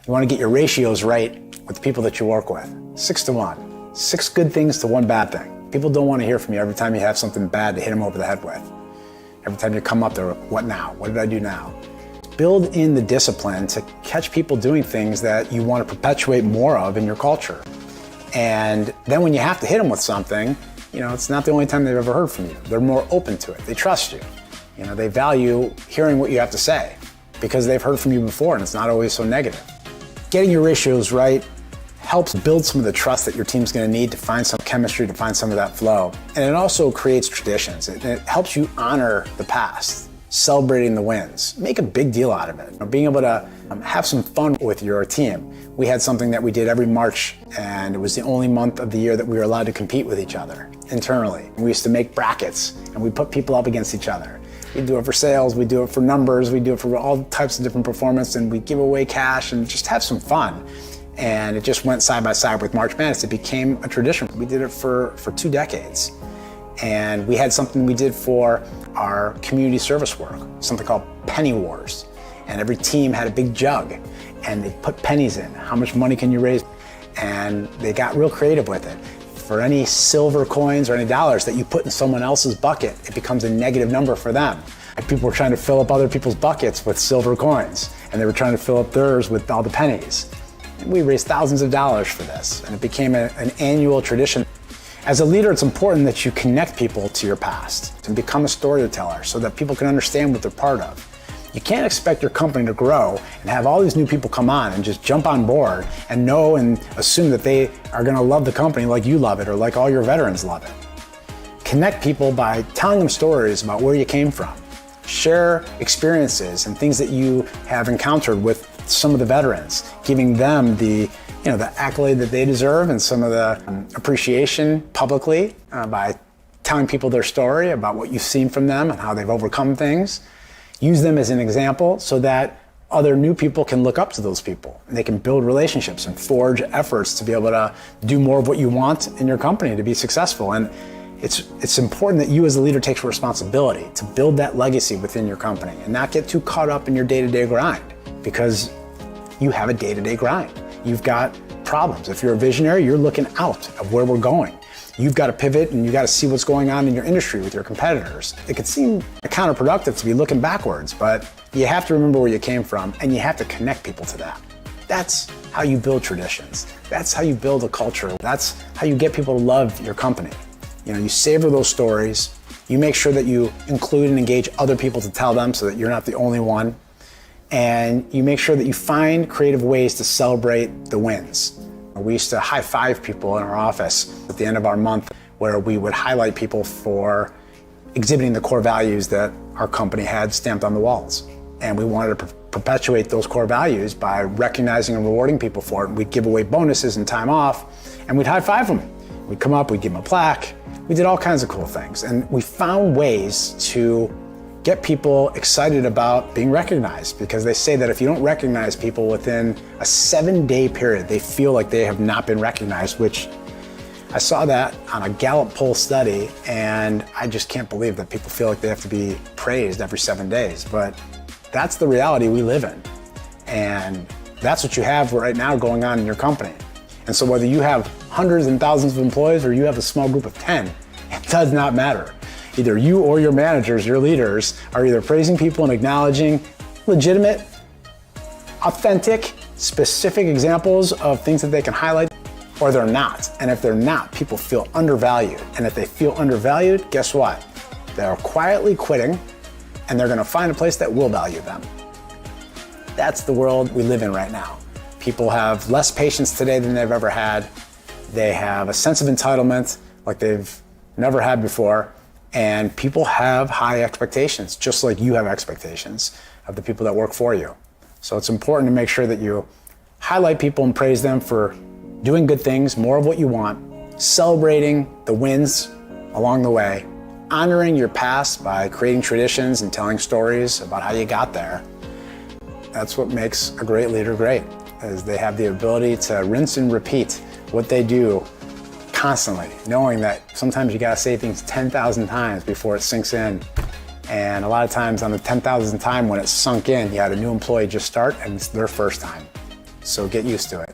You want to get your ratios right with the people that you work with. 6 to 1. 6 good things to 1 bad thing. People don't want to hear from you every time you have something bad to hit them over the head with. Every time you come up there, what now? What did I do now? Build in the discipline to catch people doing things that you want to perpetuate more of in your culture. And then when you have to hit them with something, it's not the only time they've ever heard from you. They're more open to it. They trust you. They value hearing what you have to say because they've heard from you before and it's not always so negative. Getting your ratios right helps build some of the trust that your team's going to need to find some chemistry, to find some of that flow. And it also creates traditions. It helps you honor the past, celebrating the wins. Make a big deal out of it. Being able to have some fun with your team. We had something that we did every March, and it was the only month of the year that we were allowed to compete with each other internally. We used to make brackets, and we put people up against each other. We do it for sales, we do it for numbers, we do it for all types of different performance, and we give away cash and just have some fun. And it just went side by side with March Madness. It became a tradition. We did it for 2 decades. And we had something we did for our community service work, something called Penny Wars. And every team had a big jug and they put pennies in. How much money can you raise? And they got real creative with it. For any silver coins or any dollars that you put in someone else's bucket, it becomes a negative number for them. And people were trying to fill up other people's buckets with silver coins, and they were trying to fill up theirs with all the pennies. And we raised thousands of dollars for this, and it became an annual tradition. As a leader, it's important that you connect people to your past and become a storyteller so that people can understand what they're part of. You can't expect your company to grow and have all these new people come on and just jump on board and know and assume that they are going to love the company like you love it or like all your veterans love it. Connect people by telling them stories about where you came from. Share experiences and things that you have encountered with some of the veterans, giving them the accolade that they deserve and some of the appreciation publicly by telling people their story about what you've seen from them and how they've overcome things. Use them as an example so that other new people can look up to those people and they can build relationships and forge efforts to be able to do more of what you want in your company to be successful. And it's important that you as a leader take responsibility to build that legacy within your company and not get too caught up in your day-to-day grind, because you have a day-to-day grind. You've got problems. If you're a visionary, you're looking out of where we're going. You've got to pivot and you've got to see what's going on in your industry with your competitors. It could seem counterproductive to be looking backwards, but you have to remember where you came from and you have to connect people to that. That's how you build traditions. That's how you build a culture. That's how you get people to love your company. You savor those stories. You make sure that you include and engage other people to tell them so that you're not the only one. And you make sure that you find creative ways to celebrate the wins. We used to high-five people in our office at the end of our month, where we would highlight people for exhibiting the core values that our company had stamped on the walls. And we wanted to perpetuate those core values by recognizing and rewarding people for it. We'd give away bonuses and time off, and we'd high-five them. We'd come up, we'd give them a plaque. We did all kinds of cool things. And we found ways to get people excited about being recognized, because they say that if you don't recognize people within a 7-day period, they feel like they have not been recognized, which I saw that on a Gallup poll study, and I just can't believe that people feel like they have to be praised every 7 days. But that's the reality we live in. And that's what you have right now going on in your company. And so whether you have hundreds and thousands of employees or you have a small group of 10, it does not matter. Either you or your managers, your leaders, are either praising people and acknowledging legitimate, authentic, specific examples of things that they can highlight, or they're not. And if they're not, people feel undervalued. And if they feel undervalued, guess what? They're quietly quitting, and they're gonna find a place that will value them. That's the world we live in right now. People have less patience today than they've ever had. They have a sense of entitlement like they've never had before. And people have high expectations, just like you have expectations of the people that work for you. So it's important to make sure that you highlight people and praise them for doing good things, more of what you want, celebrating the wins along the way, honoring your past by creating traditions and telling stories about how you got there. That's what makes a great leader great, is they have the ability to rinse and repeat what they do constantly, knowing that sometimes you gotta say things 10,000 times before it sinks in. And a lot of times on the 10,000th time when it's sunk in, you had a new employee just start and it's their first time. So get used to it.